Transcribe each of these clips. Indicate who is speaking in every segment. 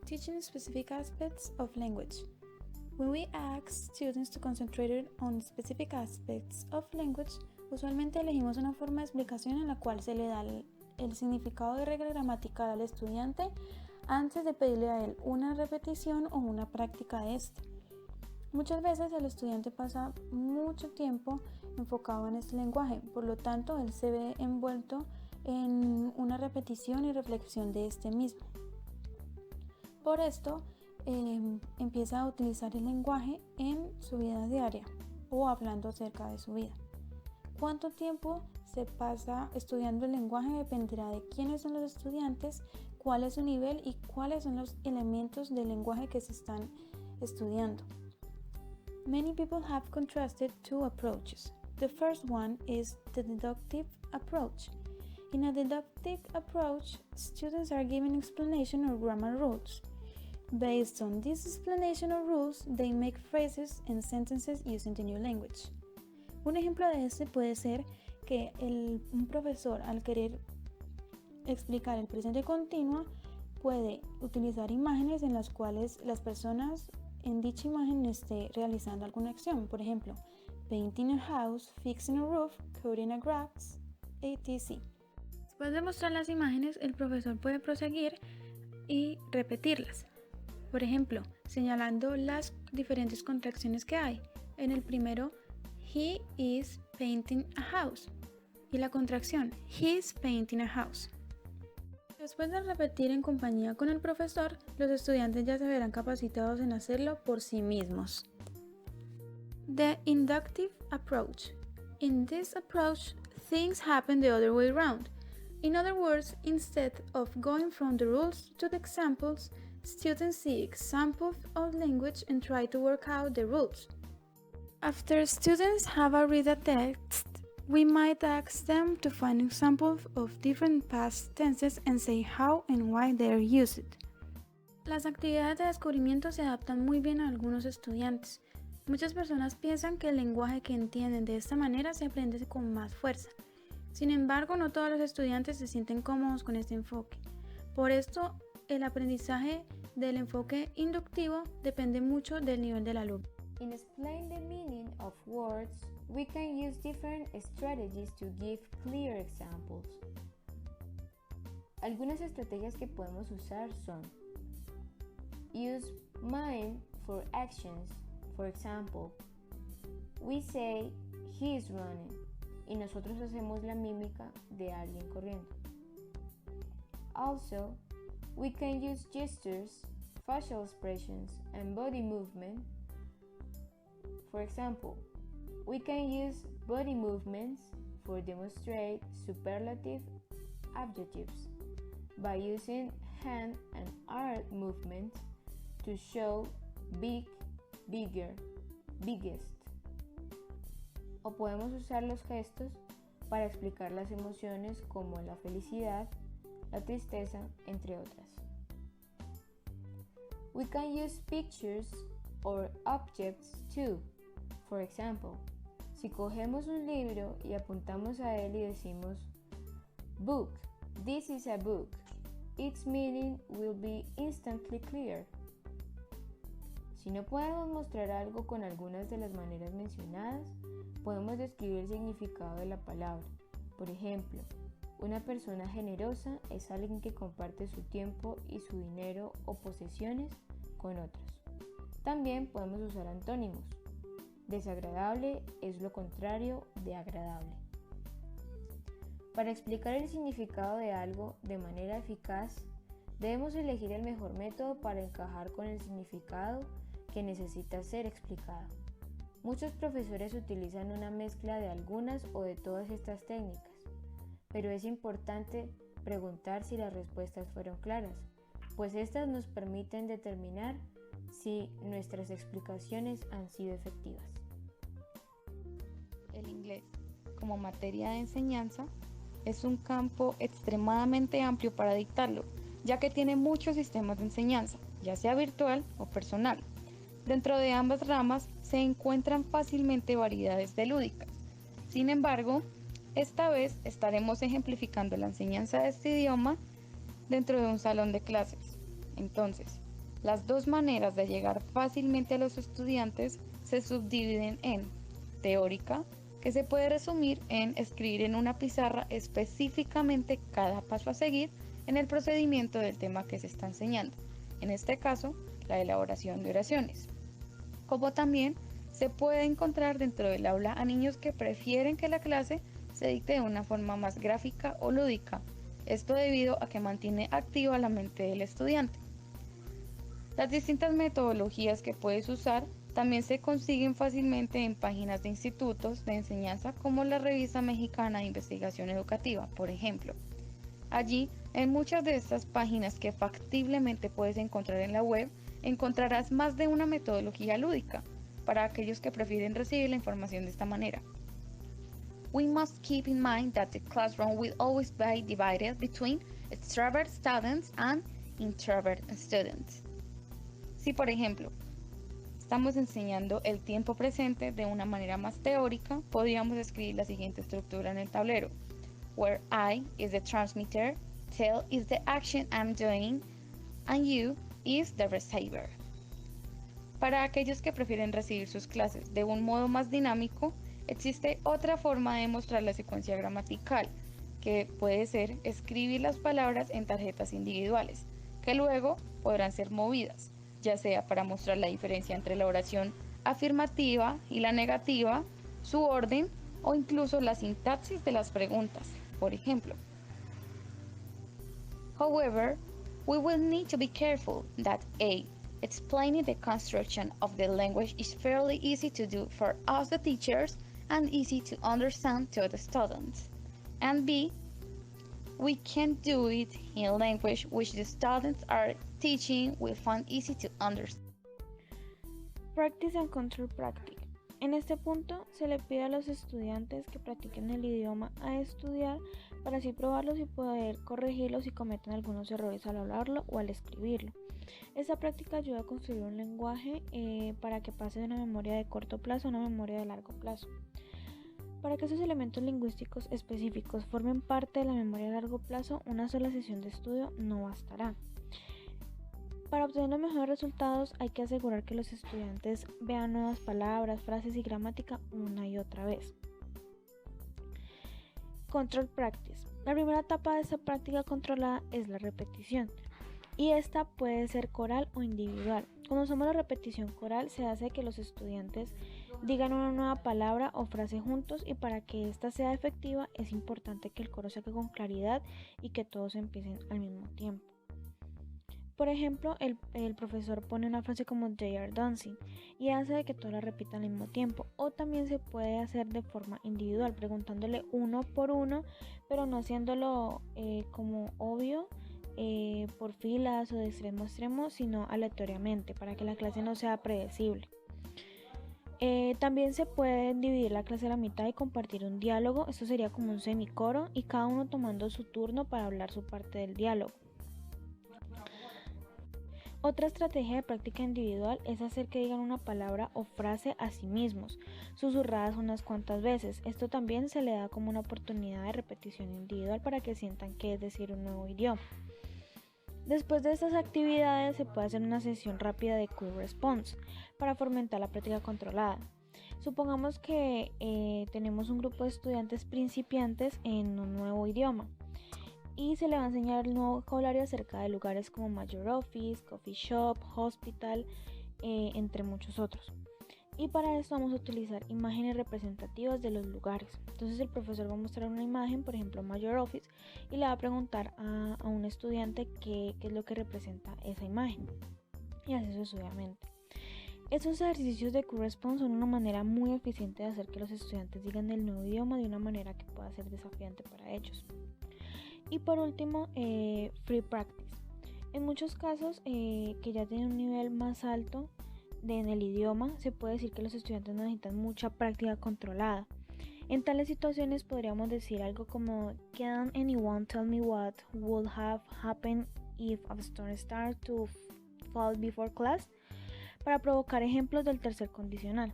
Speaker 1: teaching specific aspects of language. When we ask students to concentrate on specific aspects of language, usualmente elegimos una forma de explicación en la cual se le da el significado de regla gramatical al estudiante antes de pedirle a él una repetición o una práctica de este. Muchas veces el estudiante pasa mucho tiempo enfocado en este lenguaje, por lo tanto él se ve envuelto en una repetición y reflexión de este mismo. Por esto empieza a utilizar el lenguaje en su vida diaria o hablando acerca de su vida. Cuánto tiempo se pasa estudiando el lenguaje dependerá de quiénes son los estudiantes, cuál es su nivel y cuáles son los elementos del lenguaje que se están estudiando. Many people have contrasted two approaches. The first one is the deductive approach. In a deductive approach, students are given explanation or grammar rules. Based on this explanation or rules, they make phrases and sentences using the new language. Un ejemplo de este puede ser que un profesor, al querer explicar el presente continuo, puede utilizar imágenes en las cuales las personas en dicha imagen esté realizando alguna acción. Por ejemplo, painting a house, fixing a roof, cutting a grass, etc. Después de mostrar las imágenes, el profesor puede proseguir y repetirlas. Por ejemplo, señalando las diferentes contracciones que hay. En el primero, he is painting a house. Y la contracción, he is painting a house. Después de repetir en compañía con el profesor, los estudiantes ya se verán capacitados en hacerlo por sí mismos. The inductive approach. In this approach, things happen the other way around. In other words, instead of going from the rules to the examples, students see examples of language and try to work out the rules. After students have read a text, we might ask them to find examples of different past tenses and say how and why they are used. Las actividades de descubrimiento se adaptan muy bien a algunos estudiantes. Muchas personas piensan que el lenguaje que entienden de esta manera se aprende con más fuerza. Sin embargo, no todos los estudiantes se sienten cómodos con este enfoque. Por esto, el aprendizaje del enfoque inductivo depende mucho del nivel del alumno.
Speaker 2: In explaining the meaning of words, we can use different strategies to give clear examples. Algunas estrategias que podemos usar son: use mime for actions. For example, we say he is running y nosotros hacemos la mímica de alguien corriendo. Also, we can use gestures, facial expressions, and body movement. For example, we can use body movements for demonstrate superlative adjectives by using hand and arm movements to show big, bigger, biggest. O podemos usar los gestos para explicar las emociones como la felicidad, la tristeza, entre otras. We can use pictures or objects too. For example, si cogemos un libro y apuntamos a él y decimos book, this is a book, its meaning will be instantly clear. Si no podemos mostrar algo con algunas de las maneras mencionadas, podemos describir el significado de la palabra. Por ejemplo, una persona generosa es alguien que comparte su tiempo y su dinero o posesiones con otros. También podemos usar antónimos. Desagradable es lo contrario de agradable. Para explicar el significado de algo de manera eficaz, debemos elegir el mejor método para encajar con el significado que necesita ser explicado. Muchos profesores utilizan una mezcla de algunas o de todas estas técnicas, pero es importante preguntar si las respuestas fueron claras, pues estas nos permiten determinar si nuestras explicaciones han sido efectivas.
Speaker 3: El inglés, como materia de enseñanza, es un campo extremadamente amplio para dictarlo, ya que tiene muchos sistemas de enseñanza, ya sea virtual o personal. Dentro de ambas ramas se encuentran fácilmente variedades de lúdicas. Sin embargo, esta vez estaremos ejemplificando la enseñanza de este idioma dentro de un salón de clases. Entonces, Las dos maneras de llegar fácilmente a los estudiantes se subdividen en teórica, que se puede resumir en escribir en una pizarra específicamente cada paso a seguir en el procedimiento del tema que se está enseñando, en este caso, la elaboración de oraciones. Como también se puede encontrar dentro del aula a niños que prefieren que la clase se dicte de una forma más gráfica o lúdica, esto debido a que mantiene activa la mente del estudiante. Las distintas metodologías que puedes usar también se consiguen fácilmente en páginas de institutos de enseñanza como la Revista Mexicana de Investigación Educativa, por ejemplo. Allí, en muchas de estas páginas que factiblemente puedes encontrar en la web, encontrarás más de una metodología lúdica para aquellos que prefieren recibir la información de esta manera. We must keep in mind that the classroom will always be divided between extrovert students and introvert students. Si, por ejemplo, estamos enseñando el tiempo presente de una manera más teórica, podríamos escribir la siguiente estructura en el tablero, where I is the transmitter, tell is the action I'm doing, and you is the receiver. Para aquellos que prefieren recibir sus clases de un modo más dinámico, existe otra forma de mostrar la secuencia gramatical, que puede ser escribir las palabras en tarjetas individuales, que luego podrán ser movidas, ya sea para mostrar la diferencia entre la oración afirmativa y la negativa, su orden o incluso la sintaxis de las preguntas. Por ejemplo, however, we will need to be careful that A. Explaining the construction of the language is fairly easy to do for us the teachers and easy to understand to the students. And B. We can do it in language which the students are teaching will find easy to understand.
Speaker 1: Practice and control practice. En este punto se le pide a los estudiantes que practiquen el idioma a estudiar para así probarlos y poder corregirlos si cometen algunos errores al hablarlo o al escribirlo. Esta práctica ayuda a construir un lenguaje para que pase de una memoria de corto plazo a una memoria de largo plazo. Para que esos elementos lingüísticos específicos formen parte de la memoria a largo plazo, una sola sesión de estudio no bastará. Para obtener los mejores resultados hay que asegurar que los estudiantes vean nuevas palabras, frases y gramática una y otra vez. Control practice. La primera etapa de esta práctica controlada es la repetición. Y esta puede ser coral o individual. Cuando usamos la repetición coral se hace que los estudiantes digan una nueva palabra o frase juntos, y para que esta sea efectiva es importante que el coro saque con claridad y que todos empiecen al mismo tiempo. Por ejemplo, el profesor pone una frase como "They are dancing" y hace que todos la repitan al mismo tiempo. O también se puede hacer de forma individual, preguntándole uno por uno, pero no haciéndolo como obvio, por filas o de extremo a extremo, sino aleatoriamente, para que la clase no sea predecible. También se puede dividir la clase a la mitad y compartir un diálogo. Esto sería como un semicoro, y cada uno tomando su turno para hablar su parte del diálogo. Otra estrategia de práctica individual es hacer que digan una palabra o frase a sí mismos, susurradas unas cuantas veces. Esto también se le da como una oportunidad de repetición individual para que sientan que es decir un nuevo idioma. Después de estas actividades se puede hacer una sesión rápida de quick response para fomentar la práctica controlada. Supongamos que tenemos un grupo de estudiantes principiantes en un nuevo idioma y se le va a enseñar el nuevo vocabulario acerca de lugares como major office, coffee shop, hospital, entre muchos otros. Y para esto vamos a utilizar imágenes representativas de los lugares. Entonces el profesor va a mostrar una imagen, por ejemplo major office, y le va a preguntar a un estudiante qué es lo que representa esa imagen, y así sucesivamente. Estos ejercicios de quick response son una manera muy eficiente de hacer que los estudiantes digan el nuevo idioma de una manera que pueda ser desafiante para ellos. Y por último, free practice. En muchos casos que ya tienen un nivel más alto en el idioma, se puede decir que los estudiantes necesitan mucha práctica controlada. En tales situaciones podríamos decir algo como "Can anyone tell me what would have happened if a storm started to fall before class?", para provocar ejemplos del tercer condicional.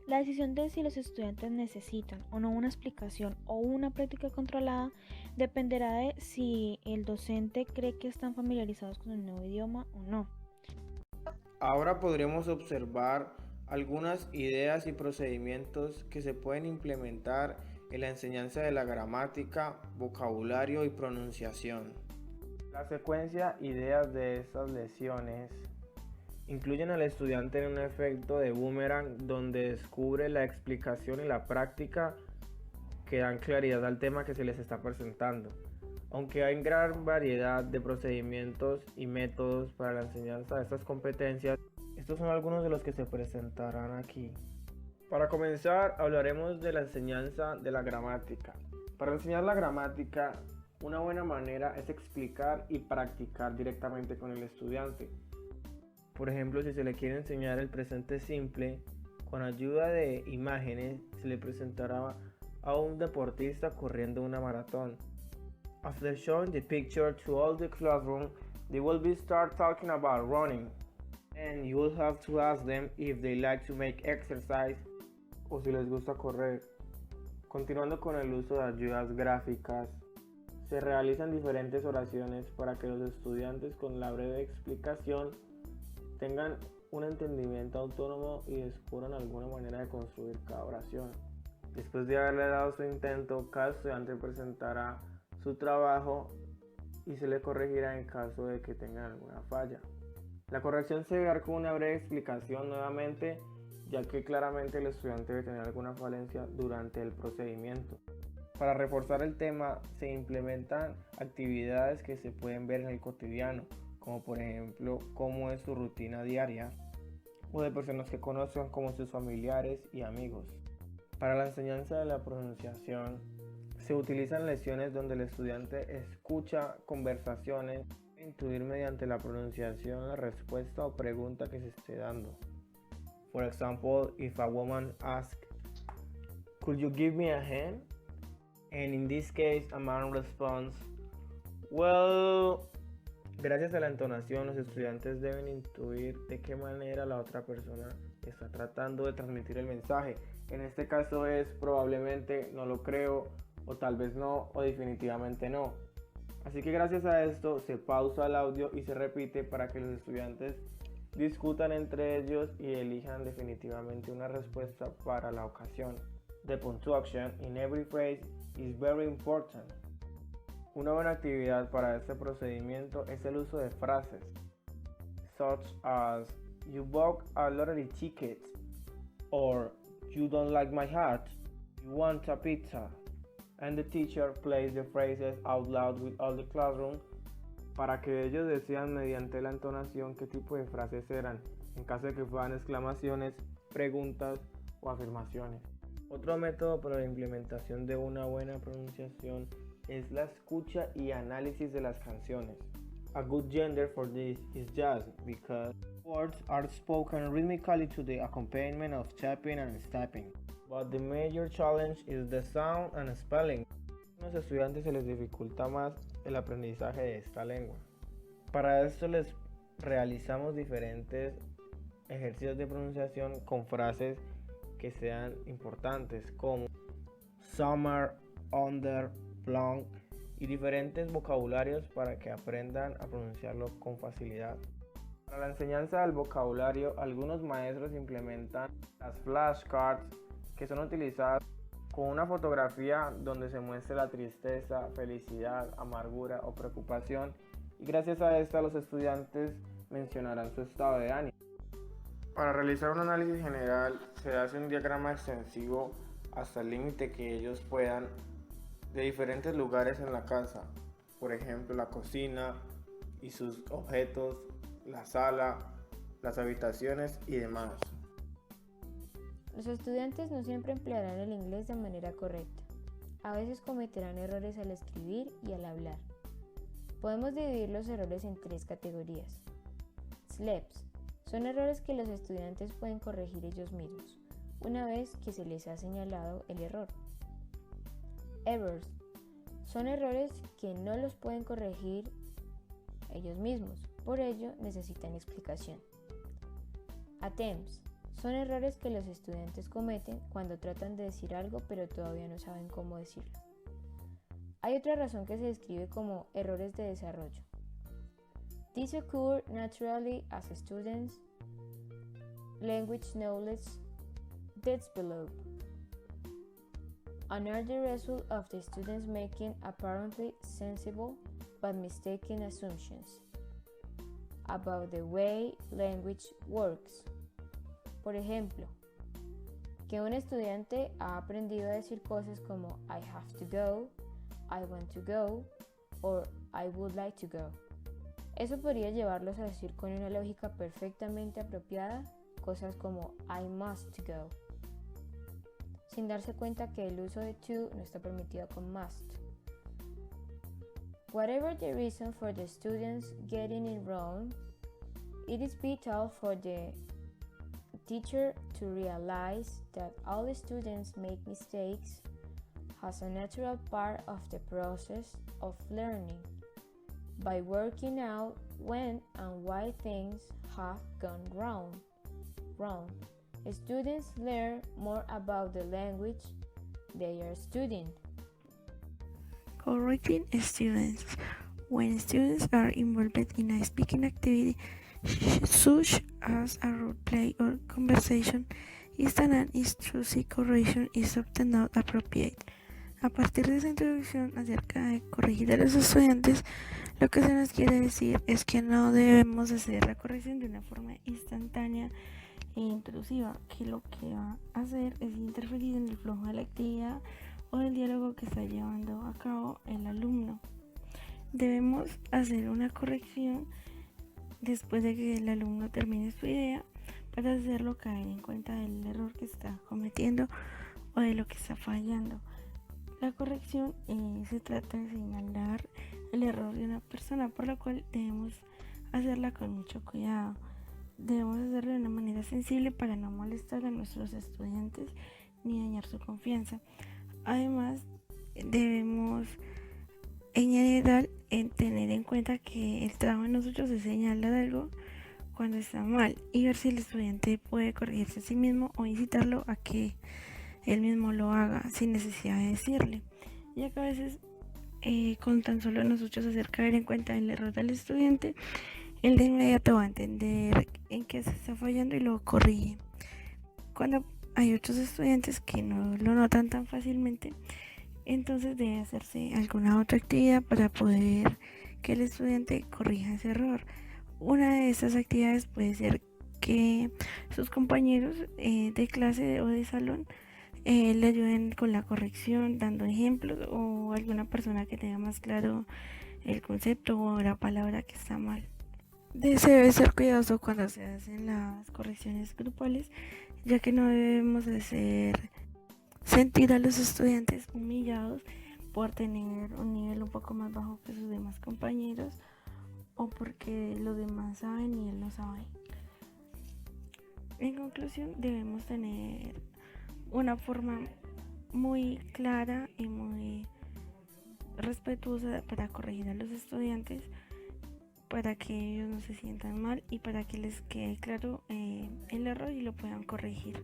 Speaker 1: La decisión de si los estudiantes necesitan o no una explicación o una práctica controlada dependerá de si el docente cree que están familiarizados con el nuevo idioma o no.
Speaker 4: Ahora podremos observar algunas ideas y procedimientos que se pueden implementar en la enseñanza de la gramática, vocabulario y pronunciación. La secuencia ideas de estas lecciones incluyen al estudiante en un efecto de boomerang donde descubre la explicación y la práctica que dan claridad al tema que se les está presentando. Aunque hay gran variedad de procedimientos y métodos para la enseñanza de estas competencias, estos son algunos de los que se presentarán aquí. Para comenzar, hablaremos de la enseñanza de la gramática. Para enseñar la gramática, una buena manera es explicar y practicar directamente con el estudiante. Por ejemplo, si se le quiere enseñar el presente simple, con ayuda de imágenes se le presentará a un deportista corriendo una maratón. After showing the picture to all the classroom, they will start talking about running. And you will have to ask them if they like to make exercise o si les gusta correr. Continuando con el uso de ayudas gráficas, se realizan diferentes oraciones para que los estudiantes con la breve explicación tengan un entendimiento autónomo y descubran alguna manera de construir cada oración. Después de haberle dado su intento, cada estudiante presentará su trabajo y se le corregirá en caso de que tengan alguna falla. La corrección se verá con una breve explicación nuevamente, ya que claramente el estudiante debe tener alguna falencia durante el procedimiento. Para reforzar el tema se implementan actividades que se pueden ver en el cotidiano, como por ejemplo cómo es su rutina diaria, o de personas que conozcan como sus familiares y amigos. Para la enseñanza de la pronunciación, se utilizan lecciones donde el estudiante escucha conversaciones e intuir mediante la pronunciación la respuesta o pregunta que se esté dando. For example, if a woman asks, "Could you give me a hand?" And in this case, a man responds, "Well." Gracias a la entonación, los estudiantes deben intuir de qué manera la otra persona está tratando de transmitir el mensaje. En este caso es probablemente, no lo creo, o tal vez no, o definitivamente no. Así que gracias a esto se pausa el audio y se repite para que los estudiantes discutan entre ellos y elijan definitivamente una respuesta para la ocasión. The punctuation in every phrase is very important. Una buena actividad para este procedimiento es el uso de frases, such as "You bought a lottery ticket", or "You don't like my hat", "You want a pizza", and the teacher plays the phrases out loud with all the classroom para que ellos decidan mediante la entonación qué tipo de frases eran, en caso de que fueran exclamaciones, preguntas o afirmaciones. Otro método para la implementación de una buena pronunciación es la escucha y análisis de las canciones. A good gender for this is jazz because words are spoken rhythmically to the accompaniment of tapping and stepping. But the major challenge is the sound and spelling. A los estudiantes se les dificulta más el aprendizaje de esta lengua. Para esto les realizamos diferentes ejercicios de pronunciación con frases que sean importantes como summer, under, long y diferentes vocabularios para que aprendan a pronunciarlo con facilidad. Para la enseñanza del vocabulario, algunos maestros implementan las flashcards que son utilizadas con una fotografía donde se muestre la tristeza, felicidad, amargura o preocupación, y gracias a esta los estudiantes mencionarán su estado de ánimo. Para realizar un análisis general se hace un diagrama extensivo hasta el límite que ellos puedan de diferentes lugares en la casa, por ejemplo la cocina y sus objetos, la sala, las habitaciones y demás.
Speaker 2: Los estudiantes no siempre emplearán el inglés de manera correcta. A veces cometerán errores al escribir y al hablar. Podemos dividir los errores en 3 categorías. Slips son errores que los estudiantes pueden corregir ellos mismos, una vez que se les ha señalado el error. Errors son errores que no los pueden corregir ellos mismos, por ello necesitan explicación. Attempts son errores que los estudiantes cometen cuando tratan de decir algo pero todavía no saben cómo decirlo. Hay otra razón que se describe como errores de desarrollo. These occur naturally as students language knowledge develop. Another result of the students making apparently sensible but mistaken assumptions about the way language works. Por ejemplo, que un estudiante ha aprendido a decir cosas como I have to go, I want to go, or I would like to go. Eso podría llevarlos a decir con una lógica perfectamente apropiada cosas como I must go, sin darse cuenta que el uso de to no está permitido con must. Whatever the reason for the students getting it wrong, it is vital for the teacher to realize that all students make mistakes as a natural part of the process of learning by working out when and why things have gone wrong. Students learn more about the language they are studying.
Speaker 5: Correcting students. When students are involved in a speaking activity, such as a role play or conversation, instant and intrusive correction is often not appropriate. A partir de esa introducción acerca de corregir a los estudiantes, lo que se nos quiere decir es que no debemos hacer la corrección de una forma instantánea e intrusiva, que lo que va a hacer es interferir en el flujo de la actividad o del diálogo que está llevando a cabo el alumno. Debemos hacer una corrección después de que el alumno termine su idea para hacerlo caer en cuenta del error que está cometiendo o de lo que está fallando. La corrección se trata de señalar el error de una persona, por lo cual debemos hacerla con mucho cuidado. Debemos hacerlo de una manera sensible para no molestar a nuestros estudiantes ni dañar su confianza. Además, debemos tener en cuenta que el trabajo de nosotros es señalar algo cuando está mal y ver si el estudiante puede corregirse a sí mismo o incitarlo a que él mismo lo haga sin necesidad de decirle, ya que a veces con tan solo nosotros hacer caer en cuenta el error del estudiante, él de inmediato va a entender en qué se está fallando y lo corrige. Cuando hay otros estudiantes que no lo notan tan fácilmente, entonces debe hacerse alguna otra actividad para poder que el estudiante corrija ese error. Una de estas actividades puede ser que sus compañeros de clase o de salón le ayuden con la corrección, dando ejemplos, o alguna persona que tenga más claro el concepto o la palabra que está mal. Se debe ser cuidadoso cuando se hacen las correcciones grupales, ya que no debemos hacer sentir a los estudiantes humillados por tener un nivel un poco más bajo que sus demás compañeros o porque los demás saben y él no sabe. En conclusión, debemos tener una forma muy clara y muy respetuosa para corregir a los estudiantes, para que ellos no se sientan mal y para que les quede claro el error y lo puedan corregir.